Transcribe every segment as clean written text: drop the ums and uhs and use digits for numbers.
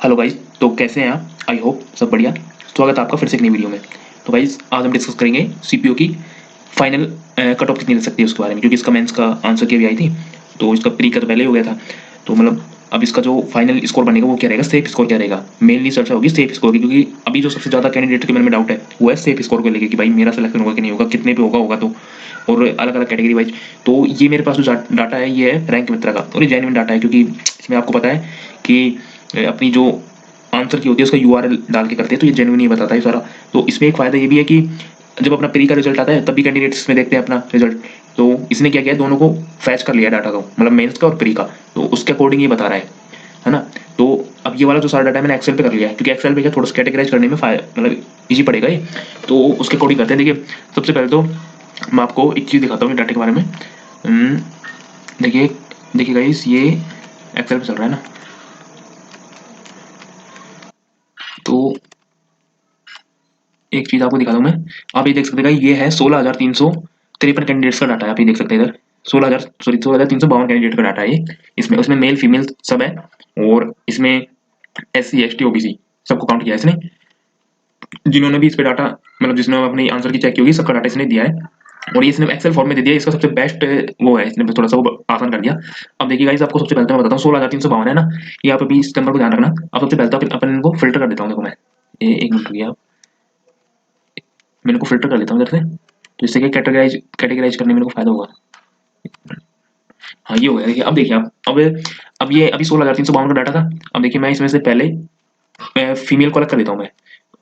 Hello guys, तो कैसे हैं आप? आई होप सब बढ़िया। स्वागत है आपका फिर से एक नई वीडियो में। तो गाइस आज हम डिस्कस करेंगे सीपीयू की फाइनल कट ऑफ कितनी लग सकती है उसके बारे में, क्योंकि इसका मेंस का आंसर की भी आई थी, तो इसका प्री का तो पहले ही हो गया था। तो मतलब अब इसका जो फाइनल स्कोर बनेगा वो क्या रहेगा, सेफ स्कोर क्या रहेगा। मेनली चर्चा होगी सेफ स्कोर की, क्योंकि अभी जो सबसे ज़्यादा कैंडिडेट के मन में डाउट है वो है सेफ स्कोर को लेकर कि भाई मेरा सिलेक्शन होगा कि नहीं होगा, कितने पे होगा तो, और अलग अलग कैटेगरी वाइज। तो ये मेरे पास जो डाटा है ये है रैंक मित्रा का, और ये जेन्युइन डाटा है, क्योंकि इसमें आपको पता है कि अपनी जो आंसर की होती है उसका यूआरएल डाल के करते हैं, तो ये जेन्युइन ही बताता है सारा। तो इसमें एक फ़ायदा ये भी है कि जब अपना प्री का रिजल्ट आता है तब भी कैंडिडेट्स इसमें देखते हैं अपना रिजल्ट। तो इसने क्या किया, दोनों को फैच कर लिया डाटा को, मतलब मेंस का और प्री का, तो उसके अकॉर्डिंग ये बता रहा है ना। तो अब ये वाला जो सारा डाटा मैंने एक्सेल पे कर लिया है, क्योंकि एक्सेल पे क्या थोड़ा सा कैटेगराइज करने में मतलब ईजी पड़ेगा ये। तो उसके अकॉर्डिंग करते हैं। देखिए सबसे पहले तो मैं आपको एक चीज़ दिखाता हूँ डाटा के बारे में। देखिए देखिए गाइस, ये एक्सेल पे चल रहा है ना, तो एक चीज आपको दिखा दूं मैं। आप ये देख सकते हैं ये है 16,353 कैंडिडेट्स का डाटा है। आप ये देख सकते हैं इधर 16,352 कैंडिडेट का डाटा है ये। इसमें उसमें मेल फीमेल सब है, और इसमें SC ST OBC सबको काउंट किया है इसने। जिन्होंने भी इस पे डाटा मतलब जिसने अपनी आंसर की चेक की होगी सबका डाटा इसने दिया है, और ये इसने एक्सेल फॉर्म में दे दिया। इसका सबसे बेस्ट वो है, इसने थोड़ा सा वो आसान कर दिया। अब देखिए गाइस, आपको सबसे पहले तो मैं बताता हूँ 16,352 है ना, ये आप अभी इस नंबर को ध्यान रखना। अब सबसे पहले तो अपन इनको फिल्टर कर देता हूँ। देखो मैं एक मिनट रुकिए आप, मैं इनको फिल्टर कर लेता हूँ इधर से, तो इससे क्या कैटेगराइज कैटेगराइज करने में मेरे को फायदा होगा। हाँ ये हो गया। देखिए अब देखिए आप, अब ये अभी 16,352 का डाटा था। अब देखिए मैं इसमें से पहले फीमेल को अलग कर देता हूँ मैं,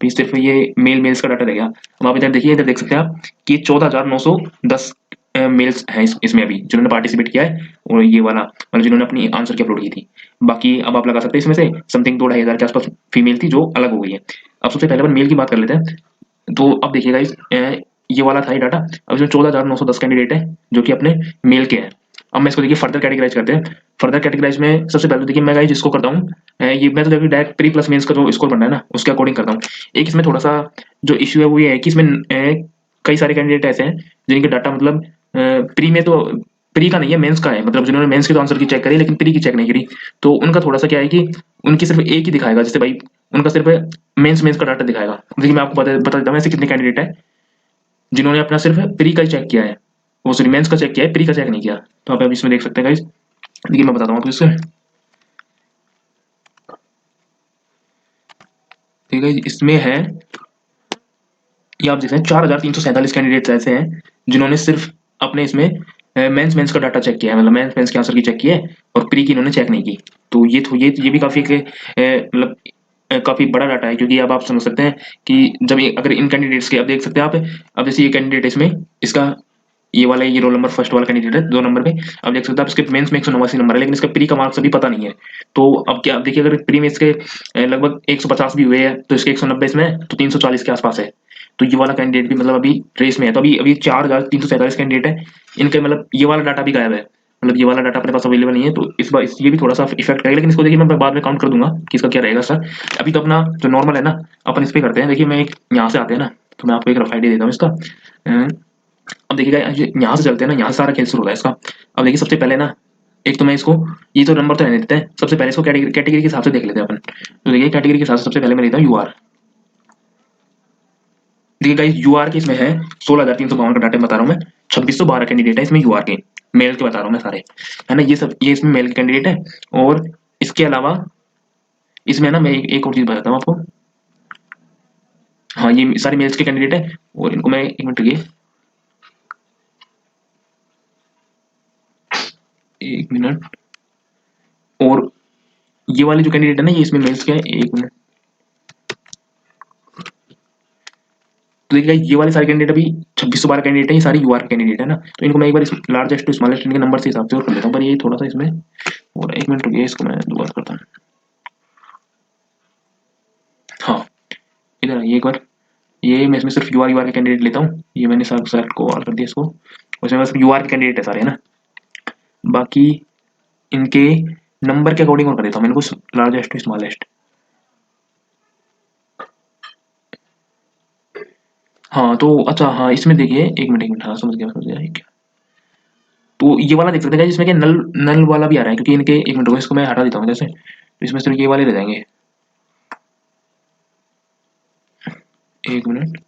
फिर सिर्फ ये मेल्स का डाटा रह गया। अब आप इधर देखिए, इधर देख सकते हैं आप कि 14,910 मेल्स हैं इसमें अभी जिन्होंने पार्टिसिपेट किया है, और ये वाला मतलब जिन्होंने अपनी आंसर की अपलोड की थी। बाकी अब आप लगा सकते हैं इसमें से समथिंग 2-2,500 के आसपास फीमेल थी जो अलग हो गई है। अब सबसे पहले अपन मेल की बात कर लेते हैं। तो अब देखिएगा ये वाला था ये डाटा। अब इसमें 14,910 कैंडिडेट है जो कि अपने मेल के हैं। अब मैं इसको देखिए फर्दर कैटेगराइज करते हैं। फर्दर कैटेगराइज में सबसे पहले देखिए मैं गाइस जिसको करता हूँ, ये मैं तो देखिए डायरेक्ट प्री प्लस मेंस का जो स्कोर बनना है ना उसके अकॉर्डिंग करता हूँ। एक इसमें थोड़ा सा जो इश्यू है वो ये है कि इसमें कई सारे कैंडिडेट ऐसे हैं जिनके डाटा मतलब प्री में तो, प्री का नहीं है मेंस का है, मतलब जिन्होंने मेंस के तो आंसर की चेक करी लेकिन प्री की चेक नहीं करी। तो उनका थोड़ा सा क्या है कि उनकी सिर्फ एक ही दिखाएगा, जैसे भाई उनका सिर्फ मेंस मेंस का डाटा दिखाएगा। देखिए मैं आपको बता देता हूँ ऐसे कितने कैंडिडेट है जिन्होंने अपना सिर्फ प्री का चेक किया है, वो सॉरी मेंस का चेक किया है, प्री का चेक नहीं किया। तो आप इसमें देख सकते हैं गाइस। देखिए मैं बताता हूँ आपको इससे। ठीक है, इसमें है, ये आप देख रहे हैं 4,347 कैंडिडेट्स ऐसे हैं जिन्होंने सिर्फ अपने इसमें मेंस मेंस का डाटा चेक किया है, मतलब मेंस मेंस के आंसर की चेक की है, और प्री की इन्होंने चेक नहीं की। तो ये भी काफी मतलब काफी बड़ा डाटा है, क्योंकि अब आप समझ सकते हैं कि जब अगर इन कैंडिडेट्स के, अब देख सकते हैं आप, अब जैसे ये कैंडिडेट इसमें इसका ये वाला ये रोल नंबर फर्स्ट वाला कैंडिडेट है 2 नंबर पे। अब देख सकते हैं आप इसके मेंस में 189 नंबर है, लेकिन इसका प्री का मार्क्स अभी पता नहीं है। तो अब क्या, अब देखिए अगर प्री में इसके लगभग 150 भी हुए हैं तो इसके 190 इसमें है, तो 340 के आसपास है। तो ये वाला कैंडिडेट भी मतलब अभी रेस में है। तो अभी अभी 4,347 कैंडिडेट है, इनके मतलब ये वाला डाटा भी गायब है, मतलब ये वाला डाटा अपने पास अवेलेबल नहीं है। तो इस बार ये भी थोड़ा सा इफेक्ट करेगा, लेकिन इसको देखिए मैं बाद में काउंट कर दूंगा कि इसका क्या रहेगा सर। अभी तो अपना जो नॉर्मल है ना अपन इस पे करते हैं। देखिए मैं एक यहाँ से आते हैं ना, तो मैं आपको एक रफ आइडिया देता हूँ इसका। अब देखिएगा यहाँ से चलते हैं ना, यहाँ से सारा खेल शुरू होता है इसका। अब देखिए सबसे पहले ना, एक तो मैं इसको, ये तो नंबर तो रहने देते हैं, सबसे पहले इसको कैटेगरी के हिसाब से देख लेते हैं अपन। तो देखिए कैटेगरी के हिसाब से सबसे पहले मैं लेता हूँ यूआर। देखिए गाइस यूआर के इसमें है 16,352 का डाटा बता रहा हूँ मैं। 2,612 कैंडिडेट है इसमें यूआर के, मेल के बता रहा हूँ मैं सारे, है ना। ये सब ये इसमें मेल के कैंडिडेट है, और इसके अलावा इसमें ना मैं एक और चीज बताता हूँ आपको। हाँ ये सारे मेल्स के कैंडिडेट है, और इनको मैं एक मिनट, एक मिनट, और ये वाले जो कैंडिडेट है ना ये इसमें मेल्स के हैं। एक मिनट, तो देखिए ये वाले सारे कैंडिडेट अभी 2,612 कैंडिडेट है, ये सारे यूआर कैंडिडेट है ना। तो इनको मैं एक बार लार्जेस्ट टू स्मॉलेस्ट इनके नंबर से हिसाब से और कर लेता हूँ, पर ये थोड़ा सा इसमें, और एक मिनट रुकिए इसको मैं दोबारा करता हूँ। हाँ इधर आइए एक बार, ये मैं इसमें सिर्फ यूआर यूआर के कैंडिडेट लेता हूँ। ये मैंने सेलेक्ट को ऑल कर दिया इसको, उसमें बस यूआर के कैंडिडेट है सारे, है ना। बाकी इनके नंबर के अकॉर्डिंग और कर देता हूँ मैं इनको, लार्जेस्ट टू स्मॉलेस्ट। हाँ तो अच्छा, हाँ इसमें देखिए एक मिनट, हाँ समझ गया क्या। तो ये वाला देख सकते हैं जिसमें कि नल नल वाला भी आ रहा है, क्योंकि इनके, एक मिनट रुको इसको मैं हटा देता हूँ जैसे, तो इसमें सिर्फ ये वाले रह जाएंगे। एक मिनट,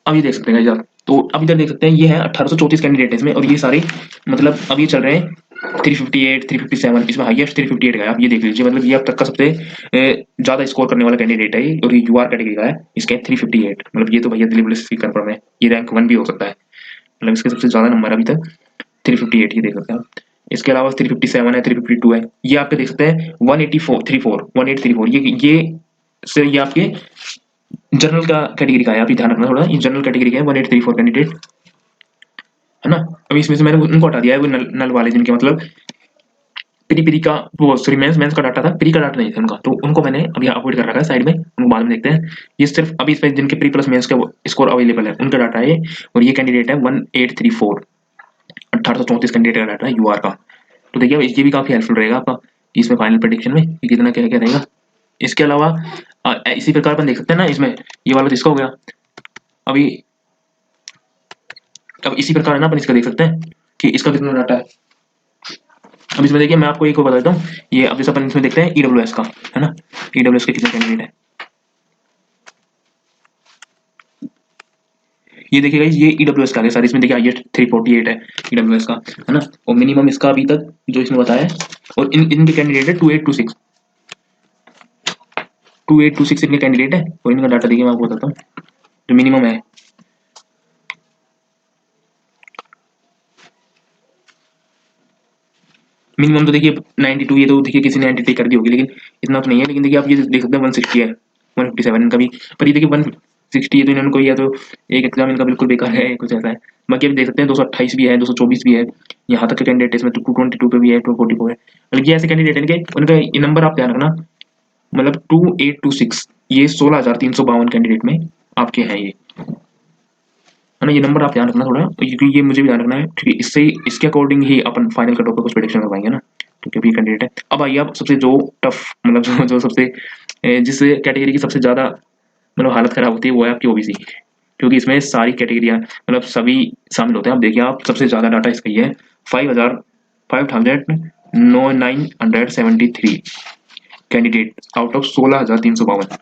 अभी देख सकते हैं गाइस आप, तो अब इधर देख सकते हैं ये है 1834 कैंडिडेट है इसमें, और ये सारे मतलब अभी चल रहे हैं 358 357, इसमें हाईएस्ट 358 का है, आप ये देख लीजिए, मतलब ये अब तक का सबसे ज्यादा स्कोर करने वाला कैंडिडेट है ये, और ये यूआर कैटेगरी का है, इसके 358, मतलब ये तो भैया दिलीप लिस्ट कंफर्म है, ये रैंक 1 भी हो सकता है, मतलब इसके सबसे ज्यादा नंबर अभी तक 358, ये देख सकते हैं आप। इसके अलावा 357 है, 352 है, ये आपके देख सकते हैं 1834 ये से ये आपके जनरल का कैटेगरी का है, आप ये ध्यान रखना थोड़ा, ये जनरल कैटेगरी का है 1834 कैंडिडेट, है ना। अभी इसमें से मैंने उनको हटा दिया है, वो नल वाले जिनके मतलब प्री प्री का, वो सॉरी मेंस मेंस का डाटा था, प्री का डाटा नहीं था उनका, तो उनको मैंने अभी अवॉइड कर रखा है साइड में, उनको बाद में देखते हैं। ये सिर्फ अभी इस पे जिनके प्री प्लस मेंस का स्कोर अवेलेबल है उनका डाटा है, और ये कैंडिडेट है 1834, 1834 कैंडिडेट का डाटा है यूआर का। तो देखिए ये भी काफी हेल्पफुल रहेगा आपका कि इसमें फाइनल प्रेडिक्शन में कि कितना क्या क्या रहेगा। इसके अलावा इसी प्रकार अपन देख सकते हैं ना, इसमें ये वाला तो इसका हो गया। अभी अब इसी प्रकार है ना, अपन इसका देख सकते हैं कि इसका कितना डाटा है। अब इसमें देखिए मैं आपको एक और बता देता हूँ, ये अब जैसे अपन इसमें देखते हैं ईडब्ल्यूएस का, है ना, ईडब्ल्यूएस के कितने कैंडिडेट है, ये देखिएगा ये ईडब्ल्यूएस का है सर, इसमें देखिए हाईएस्ट 348 है ईडब्ल्यूएस का, है ना, और मिनिमम इसका अभी तक जो इसमें बताया है, और इनके कैंडिडेट है 2826, 2826 इनके कैंडिडेट है, और इनका डाटा देखिए मैं आपको बताता हूँ जो मिनिमम है। मिनिमम तो देखिए 92, ये तो देखिए किसी ने 93 कर दी होगी, लेकिन इतना तो नहीं है, लेकिन देखिए आप ये देख सकते हैं 160 है, 157 इनका भी, पर ये देखिए 160 है तो इन्होंने कोई, या तो एक एग्जाम इनका बिल्कुल बेकार है कुछ ऐसा है। बाकी आप देख सकते हैं 228 भी है, 224 भी है, यहाँ तक के कैंडिडेट इसमें, 222 पे भी है, 244 है, मतलब ये ऐसे कैंडिडेट है इनके, उनका ये नंबर आप ध्यान रखना, मतलब 2826, ये 16,352 कैंडिडेट में आपके हैं ये, है ना, ये नंबर आप ध्यान रखना थोड़ा, क्योंकि ये मुझे भी ध्यान रखना है, ठीक है, इससे इसके अकॉर्डिंग ही अपन फाइनल कट ऑफ पे कुछ प्रेडिक्शन कर पाएंगे ना, क्योंकि अभी कैंडिडेट है। अब आइए आप सबसे जो टफ, मतलब जो सबसे जिस कैटेगरी की सबसे ज्यादा मतलब हालत खराब होती है वो है आपकी ओबीसी, क्योंकि इसमें सारी कैटेगरियां मतलब सभी शामिल होते हैं। आप देखिए आप सबसे ज्यादा डाटा इसका ही है, 5,973 कैंडिडेट आउट ऑफ 16,352।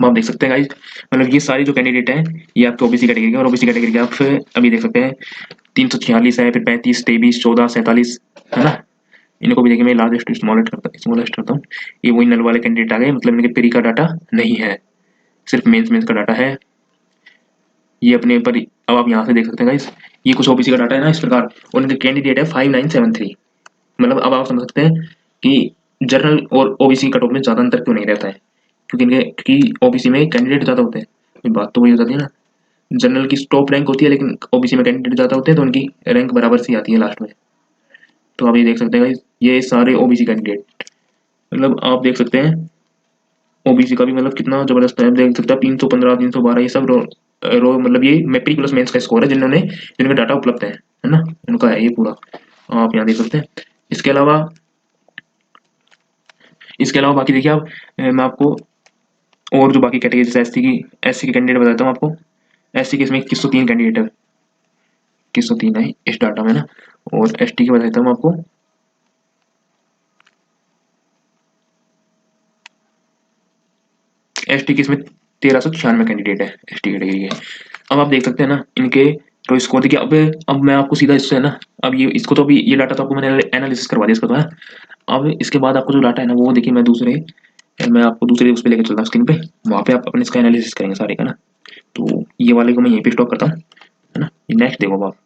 अब आप देख सकते हैं गाइस, मतलब ये सारी जो कैंडिडेट हैं ये आपके ओबीसी कैटेगरी के, और ओबीसी कैटेगरी के आप अभी देख सकते हैं 346 है, फिर 35, 23, 14, 47, है ना। इनको भी देखिए मैं लार्जेस्ट स्मॉलेस्ट करता हूँ, ये वही नल वाले कैंडिडेट आ गए, मतलब इनके प्री का डाटा नहीं है, सिर्फ मेंस मेंस का डाटा है, ये अपने ऊपर। अब आप यहाँ से देख सकते हैं गाइस, ये कुछ ओबीसी का डाटा है ना इस प्रकार, और इनके कैंडिडेट है 5973, मतलब अब आप समझ सकते हैं कि जनरल और ओबीसी कट ऑफ में ज्यादा अंतर क्यों नहीं रहता है, क्योंकि इनके क्योंकि ओबीसी में कैंडिडेट ज्यादा होते हैं, बात तो वही हो जाती है ना, जनरल की टॉप रैंक होती है, लेकिन ओबीसी में कैंडिडेट ज्यादा होते हैं तो उनकी रैंक बराबर सी आती है लास्ट में। तो आप ये देख सकते हैं guys, ये सारे ओबीसी कैंडिडेट, मतलब आप देख सकते हैं ओबीसी का भी मतलब कितना जबरदस्त है, देख सकते हैं 315 312, ये सब रो मतलब ये मेट्रिक प्लस मेंस का स्कोर है, जिन्होंने जिनका डाटा उपलब्ध है ना, उनका है ये पूरा, आप यहाँ देख सकते हैं। इसके अलावा बाकी देखिए आप, मैं आपको और जो बाकी कैटेगरी जैसे एससी की कैंडिडेट बताता हूँ आपको। एससी के इसमें 2103 कैंडिडेट है, 2103 है इस डाटा में ना, और एसटी के बताता हूँ आपको, एसटी के इसमें 1396 कैंडिडेट है एसटी कैटेगरी के। अब आप देख सकते हैं ना इनके तो स्कोर देखिए, अब मैं आपको सीधा इससे है ना, अब ये इसको तो अभी ये डाटा तो आपको मैंने एनालिसिस करवा दिया इसका तो है। अब इसके बाद आपको जो डाटा है ना वो देखिए मैं आपको दूसरे उस पर लेकर चलता हूँ स्क्रीन पे, वहाँ पे आप अपने इसका एनालिसिस करेंगे सारे का ना। तो ये वाले को मैं यहीं पे स्टॉप करता हूँ, है ना, नेक्स्ट देखो आप।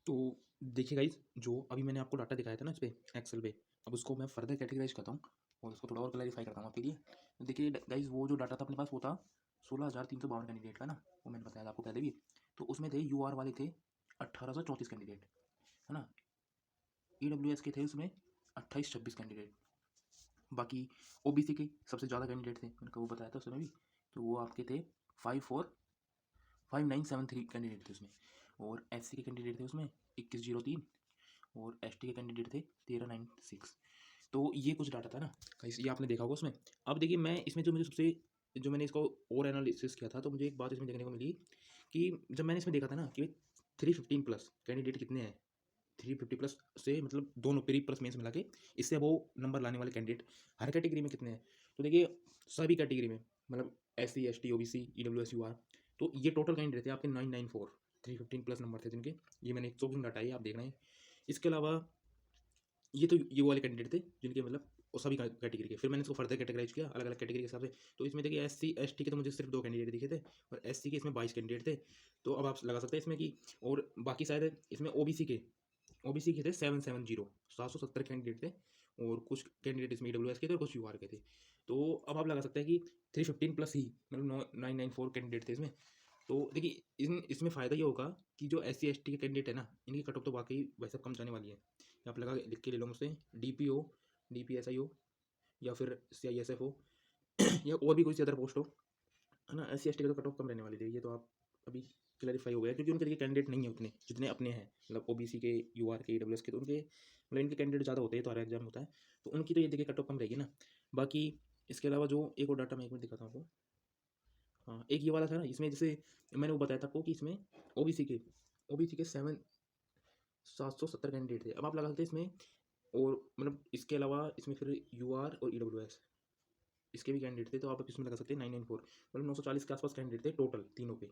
तो देखिए गाइज, जो अभी मैंने आपको डाटा दिखाया था ना इस पे एक्सेल पे, अब उसको मैं फर्दर कैटेगराइज करता हूँ और उसको थोड़ा और क्लैरिफाई करता हूँ आपके लिए। तो देखिए गाइज, वो जो डाटा था अपने पास वो था 16,352 कैंडिडेट का ना, वो मैंने बताया था आपको पहले भी। तो उसमें थे यूआर वाले थे 1834 कैंडिडेट, है ना। ईडब्ल्यूएस के थे उसमें 28-26 कैंडिडेट। बाकी ओबीसी के सबसे ज़्यादा कैंडिडेट थे, मैंने वो बताया था उसमें भी, तो वो आपके थे 5973 कैंडिडेट थे उसमें। और एससी के कैंडिडेट थे उसमें 2103, और एसटी के कैंडिडेट थे 1396। तो ये कुछ डाटा था ना गाइस, ये आपने देखा होगा उसमें। अब देखिए मैं इसमें जो मुझे सबसे, जो मैंने इसको और एनालिसिस किया था, तो मुझे एक बात इसमें देखने को मिली कि जब मैंने इसमें देखा था ना कि 315 प्लस कैंडिडेट कितने हैं, 350+ से मतलब दोनों प्री प्लस मेंस मिला के इससे वो नंबर लाने वाले कैंडिडेट हर कैटेगरी में कितने हैं? तो देखिए सभी कैटेगरी में मतलब SC ST OBC EWS UR, तो ये टोटल कैंडिडेट थे आपके 994, 315+ नंबर थे जिनके। ये मैंने 24 डाटा है, आप देख रहे हैं। इसके अलावा ये तो ये वाले कैंडिडेट थे जिनके मतलब वो सभी कैटेगरी के। फिर मैंने इसको फर्दर कैटेगराइज किया अलग अलग कैटेगरी के हिसाब से। तो इसमें देखिए SC ST के तो मुझे सिर्फ 2 कैंडिडेट दिखे थे और SC के इसमें 22 कैंडिडेट थे। तो अब आप लगा सकते हैं इसमें कि और बाकी शायद इसमें OBC के थे 770, 770 कैंडिडेट थे और कुछ कैंडिडेट इसमें EWS के थे और कुछ UR के थे। तो अब आप लगा सकते हैं कि 315+ ही मतलब 994 कैंडिडेट थे इसमें। तो देखिए इसमें फ़ायदा ये होगा कि जो SC ST के कैंडिडेट है ना, इनकी कट ऑफ तो वाकई वैसे कम जाने वाली है। आप लगा के लिख के ले लो मुझसे, DP हो, DPSI हो या फिर CISF हो या और भी कोई सी अदर पोस्ट हो, है ना। SC ST का तो कट ऑफ कम रहने वाली है, ये तो आप अभी क्लैरिफाई हो गया क्योंकि उनके देखिए कैंडिडेट नहीं है उतने जितने अपने हैं। मतलब OBC के, UR के, EWS के, तो उनके मतलब इनके कैंडिडेट ज़्यादा होते हैं तो हर एग्जाम होता है, तो उनकी तो ये देखिए कट ऑफ कम रहेगी ना। बाकी इसके अलावा जो एक और डाटा मैं एक मिनट दिखाता हूँ आपको। हाँ, एक ये वाला था ना, इसमें जैसे मैंने वो बताया था आपको कि इसमें OBC के 770 कैंडिडेट थे। अब आप लगा सकते हैं इसमें और मतलब इसके अलावा इसमें फिर UR और EWS इसके भी कैंडिडेट थे, तो आप इसमें लगा सकते हैं 994 मतलब 940 के आसपास कैंडिडेट थे टोटल तीनों को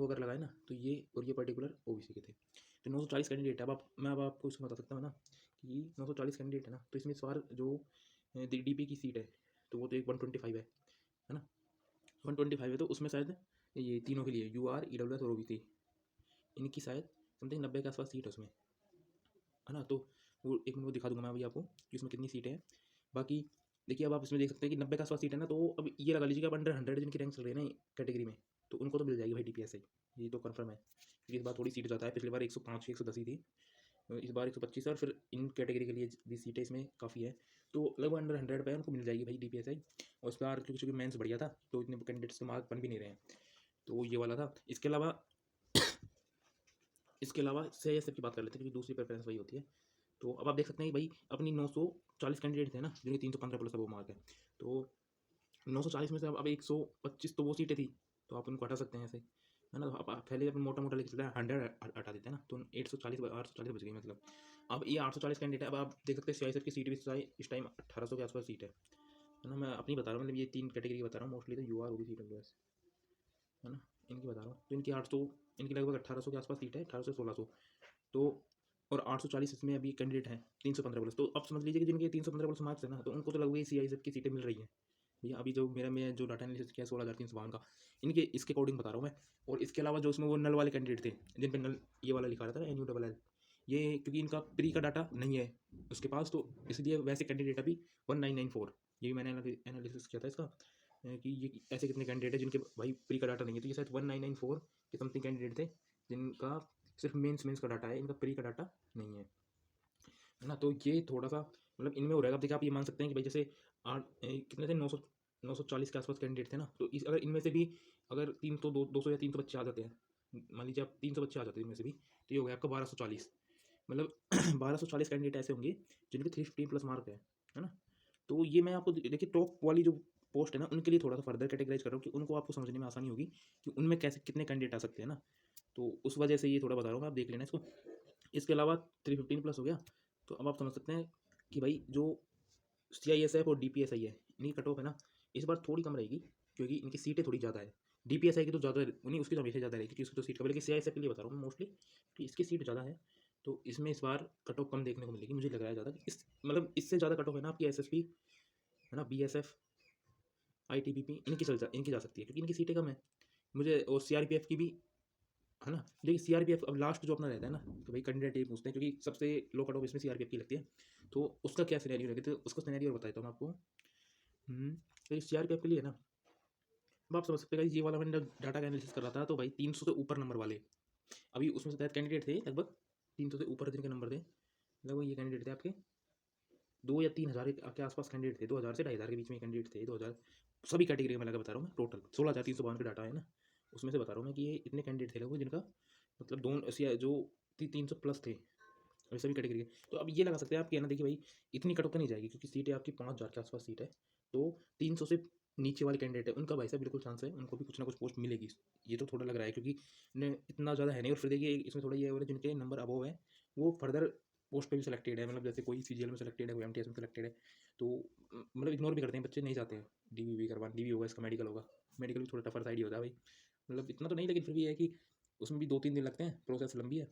अगर लगाए ना, तो ये और ये पर्टिकुलर OBC के थे। तो 940 कैंडिडेट है। अब आपको इसमें बता सकता हूँ ना कि 940 कैंडिडेट है ना, तो इसमें इस बार जो DP की सीट है तो वो तो एक 125 है ना, 125 है। तो उसमें शायद ये तीनों के लिए UR EWS और OBC इनकी शायद समथिंग 90 के आसपास सीट है उसमें, है ना। तो वो एक मिनट वो दिखा दूंगा मैं अभी आपको कि उसमें कितनी सीटें हैं। बाकी देखिए अब आप इसमें देख सकते हैं कि 90 के आसपास सीट है ना, तो अब ये लगा लीजिए कि आप अंडर 100 जिनकी रैंक चल रही है ना कैटेगरी में, तो उनको तो मिल जाएगी भाई DPSI, ये तो कंफर्म है क्योंकि इस बार थोड़ी सीट ज़्यादा है। पिछली बार 105 110 ही थी, इस बार 125 है और फिर इन कैटेगरी के लिए भी सीटें इसमें काफ़ी है, तो लगभग अंडर 100 पे उनको मिल जाएगी भाई DPSI। और इस बार क्योंकि मेंस बढ़िया था तो इतने कैंडिडेट्स के मार्क बन भी नहीं रहे हैं, तो ये वाला था। इसके अलावा CISF की बात कर लेते हैं क्योंकि दूसरी प्रेफरेंस वही होती है। तो अब आप देख सकते हैं कि भाई अपनी 940 कैंडिडेट थे ना जिनके 315+ वो मार्क है, तो 940 में से अब 125 तो वो सीटें थी, तो आप उनको हटा सकते हैं ऐसे, है ना। तो आप पहले अपन मोटा मोटा लिख चलते हैं 100 हटा देते हैं ना, तो 840 बच गई मतलब। अब ये 840 कैंडिडेट है। अब आप देख सकते हैं CISF की सीट भी इस टाइम 1800 के आसपास सीट है ना। मैं अपनी बता रहा हूँ मतलब ये 3 कैटेगरी की बता रहा हूँ मोस्टली, तो UR OBC EWS, है ना, इनकी बता रहा हूँ। तो इनकी 800 इनकी लगभग 1800 के आसपास सीट है, 1800 से 1600। तो और 840 इसमें अभी कैंडिडेट हैं 315+, तो अब समझ लीजिए कि जिनके 315+ मार्क्स है ना, तो उनको तो लगभग CISF की सीटें मिल रही हैं भैया। अभी जो मैं जो डाटा एनालिसिस किया 16,352 का, इनके इसके अकॉर्डिंग बता रहा हूँ मैं। और इसके अलावा जो इसमें वो नल वाले कैंडिडेट थे जिन पे नल ये वाला लिखा रहता है NULL, ये क्योंकि इनका प्री का डाटा नहीं है उसके पास, तो इसलिए वैसे कैंडिडेट अभी 1994, ये भी मैंने एनालिसिस किया था इसका कि ये ऐसे कितने कैंडिडेट हैं जिनके भाई प्री का डाटा नहीं है, तो ये शायद 1994 के समथिंग कैंडिडेट थे जिनका सिर्फ मेंस का डाटा है, इनका प्री का डाटा नहीं है ना। तो ये थोड़ा सा मतलब इनमें हो रहेगा। अब देखिए आप ये मान सकते हैं कि भाई जैसे कितने थे 940 के आसपास कैंडिडेट थे ना, तो इस अगर इनमें से भी अगर 300 200 या 300 बच्चे आ जाते हैं, मान लीजिए आप 300 बच्चे आ जाते हैं इनमें से भी, तो ये हो गया आपका 1240 मतलब 1240 कैंडिडेट ऐसे होंगे जिनके 315+ मार्क है ना। तो ये मैं आपको देखिए टॉप वाली जो पोस्ट है ना उनके लिए थोड़ा सा फर्दर कैटेगराइज कर रहा हूँ कि उनको आपको समझने में आसानी होगी कि उनमें कैसे कितने कैंडिडेट आ सकते हैं ना, तो उस वजह से ये थोड़ा बता रहा हूँ, आप देख लेना इसको। इसके अलावा 315+ हो गया, तो अब आप समझ सकते हैं कि भाई जो CISF और DPSI है इनकी कट ऑफ है ना इस बार थोड़ी कम रहेगी क्योंकि इनकी सीटें थोड़ी ज़्यादा है। DPSI की तो ज़्यादा नहीं, उसकी तो हमेशा ज़्यादा रहेगी क्योंकि उसकी तो सीट कम है, लेकिन CISF के लिए बता रहा हूँ मैं मोस्टली कि इसकी सीट ज़्यादा है, तो इसमें इस बार कट ऑफ कम देखने को मिलेगी। मुझे लग रहा है ज़्यादा इस मतलब इससे ज़्यादा कट ऑफ है ना आपकी SSP, है ना, BSF ITBP इनकी जा सकती है क्योंकि इनकी सीटें कम है। मुझे और CRPF की भी, है ना। लेकिन CRPF अब लास्ट जो अपना रहता है ना, तो भाई कैंडिडेट ये पूछते हैं क्योंकि सबसे लो कट ऑफ इसमें CRPF की लगती है, तो उसका क्या सिनेरियो रहेगा, तो उसका सिनेरियो बताता हूँ मैं आपको। तो CRPF के लिए ना अब आप समझ सकते हैं ये वाला मैंने डाटा एनालिसिस कर रहा था, तो भाई 300 से ऊपर नंबर वाले अभी उसमें से कैंडिडेट थे लगभग 300 से ऊपर जिनके नंबर थे, लगभग ये कैंडिडेट थे आपके 2 या 3 हज़ार के आसपास कैंडिडेट थे, 2000 से 2,500 के बीच में कैंडिडेट थे, 2000 सभी कैटेगरी में लगा बता रहा हूँ मैं। टोटल 16,352 का डाटा है ना, उसमें से बता रहा हूँ मैं कि ये इतने कैंडिडेट थे लोग जिनका मतलब जो 300+ थे और सभी कैटेगरी के। तो अब ये लगा सकते हैं आप कि है ना, देखिए भाई इतनी कट ऑफ तो नहीं जाएगी क्योंकि सीटें आपकी 5,000 के आसपास सीट है, तो 300 से नीचे वाले कैंडिडेट है उनका भाई साहब बिल्कुल चांस है उनको भी कुछ ना कुछ पोस्ट मिलेगी। ये तो थोड़ा लग रहा है क्योंकि इतना ज़्यादा है नहीं। और फिर देखिए इसमें थोड़ा ये हो रहा है जिनके नंबर अबव है वो फर्दर पोस्ट पे भी सिलेक्टेड है, मतलब जैसे कोई सीजीएल में सिलेक्टेड है, कोई एमटीएस में सिलेक्टेड है, तो मतलब इग्नोर भी करते हैं बच्चे, नहीं चाहते हैं डीवी करवाना। डीवी होगा, इसका मेडिकल होगा, मेडिकल भी थोड़ा टफर साइड ही होता है भाई, मतलब इतना तो नहीं, लेकिन फिर भी है कि उसमें भी 2-3 दिन लगते हैं, प्रोसेस लंबी है,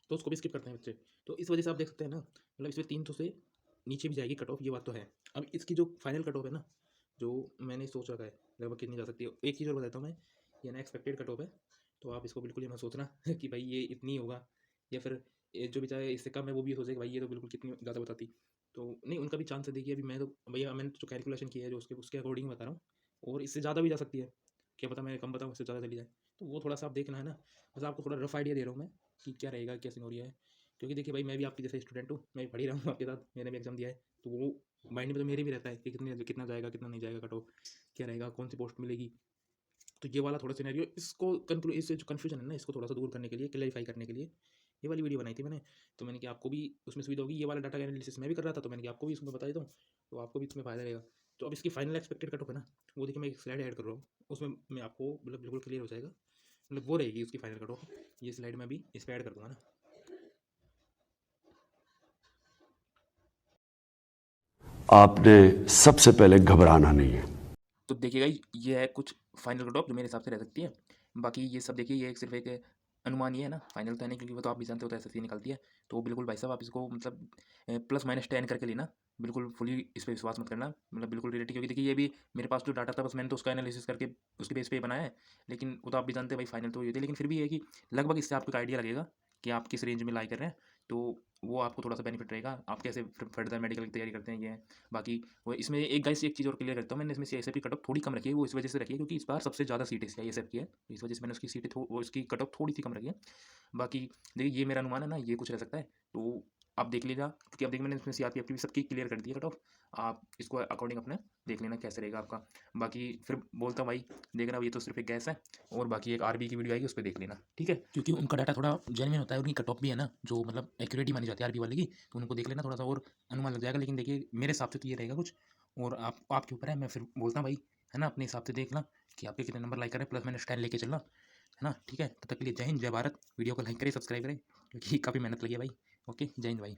तो उसको भी स्किप करते हैं बच्चे। तो इस वजह से आप देख सकते हैं ना, मतलब इसमें 300 से नीचे भी जाएगी कट ऑफ, ये बात तो है। अब इसकी जो फाइनल कट ऑफ है ना, जो मैंने सोच रखा है लगभग कितनी जा सकती है, एक चीज़ और बताता हूँ मैं, ये ना एक्सपेक्टेड कट ऑफ है, तो आप इसको बिल्कुल ये मत सोचना कि भाई ये इतनी होगा, या फिर ये जो भी चाहे इससे कम है वो भी सोचे कि भाई ये तो बिल्कुल कितनी ज़्यादा बताती। तो नहीं, उनका भी चांस है, देखिए अभी मैं तो भैया मैंने जो कैलकुलेशन किया है जो उसके अकॉर्डिंग बता रहा हूँ, और इससे ज़्यादा भी जा सकती है, क्या पता मैं कम बताऊँ, इससे ज़्यादा चली जाए, तो वो थोड़ा सा आप देखना है ना, बस आपको थोड़ा रफ आइडिया दे रहा हूँ मैं कि क्या रहेगा, क्या सिनेरियो है। क्योंकि देखिए भाई, मैं भी आपके जैसे स्टूडेंट हूँ, मैं भी पढ़ ही रहा हूँ आपके साथ, मैंने भी एग्जाम दिया है, तो वो माइंड में तो मेरे भी रहता है कि कितना जाएगा, कितना नहीं जाएगा कट ऑफ, क्या रहेगा, कौन सी पोस्ट मिलेगी। तो ये वाला थोड़ा सिनेरियो, इसको इससे जो कन्फ्यूजन है ना, इसको थोड़ा सा दूर करने के लिए, क्लैरिफाई करने के लिए ये वाली वीडियो बनाई थी मैंने। तो मैंने कि आपको भी उसमें सुविधा होगी, ये वाला डाटा एनालिसिस मैं भी कर रहा था, तो मैंने कि आपको भी इसमें बता देता हूँ, तो आपको भी इसमें फायदा रहेगा। तो अब इसकी फाइनल एक्सपेक्टेड कट ऑफ है ना, वो देखिए मैं एक स्लाइड ऐड कर रहा हूँ, उसमें मैं आपको मतलब बिल्कुल क्लियर हो जाएगा, मतलब वो रहेगी उसकी फाइनल कट ऑफ। ये स्लाइड मैं भी इस पर ऐड कर दूंगा ना। आपने सबसे पहले घबराना नहीं है। तो देखिएगा, ये है कुछ फाइनल कट ऑफ जो मेरे हिसाब से रह सकती है। बाकी ये सब देखिए, ये एक सिर्फ एक अनुमान ही है ना, फाइनल तो है नहीं, क्योंकि वो तो आप भी जानते हो तो एसएससी निकलती है। तो वो बिल्कुल भाई साहब आप इसको मतलब +-10 करके लेना, बिल्कुल फुली इस पे विश्वास मत करना, मतलब बिल्कुल रिलेटिव, क्योंकि देखिए ये भी मेरे पास जो डाटा था बस मैंने तो उसका एनालिसिस करके उसके बेस पे बनाया है। लेकिन वो तो आप भी जानते हैं भाई, फाइनल तो ये थे, लेकिन फिर भी ये है कि लगभग इससे आपको एक आइडिया लगेगा कि आप किस रेंज में लाई कर रहे हैं, तो वो आपको थोड़ा सा बेनिफिट रहेगा, आप कैसे फर्दर मेडिकल की तैयारी करते हैं, ये है। बाकी वो इसमें एक गाइस एक चीज़ और क्लियर करता हूँ, मैंने इसमें सीएसएफ की कट ऑफ थोड़ी कम रखी है, वो इस वजह से रखी है क्योंकि इस बार सबसे ज़्यादा सीटें सीएसएफ की है, इस वजह से मैंने उसकी सीटें वो इसकी कट ऑफ थोड़ी सी कम रखी है। बाकी देखिए, ये मेरा अनुमान है ना, ये कुछ रह सकता है, तो आप देख लीजिएगा, क्योंकि अब देखिए मैंने इसमें सीआरपीएफ की भी सबकी क्लियर कर दी है कट ऑफ, आप इसको अकॉर्डिंग अपने देख लेना कैसे रहेगा आपका। बाकी फिर बोलता हूँ भाई, देखना ये तो सिर्फ एक गैस है, और बाकी एक आरबी की वीडियो आएगी उस पर देख लेना, ठीक है, क्योंकि उनका डाटा थोड़ा जेन्युइन होता है, उनकी कट ऑफ भी है ना जो मतलब एक्यूरेट मानी जाती है आरबी वाले की, तो उनको देख लेना थोड़ा सा और अनुमान लग जाएगा। लेकिन देखिए मेरे हिसाब से तो ये रहेगा कुछ, और आप आपके ऊपर है, मैं फिर बोलता हूँ भाई, है ना, अपने हिसाब से देखना कि आपके कितने नंबर लाइक करें, +-10 लेके चलना, है ना, ठीक है। तब तक के लिए जय हिंद, जय भारत, वीडियो को लाइक करें, सब्सक्राइब करें, क्योंकि काफ़ी मेहनत लगी है भाई। ओके, जय हिंद भाई।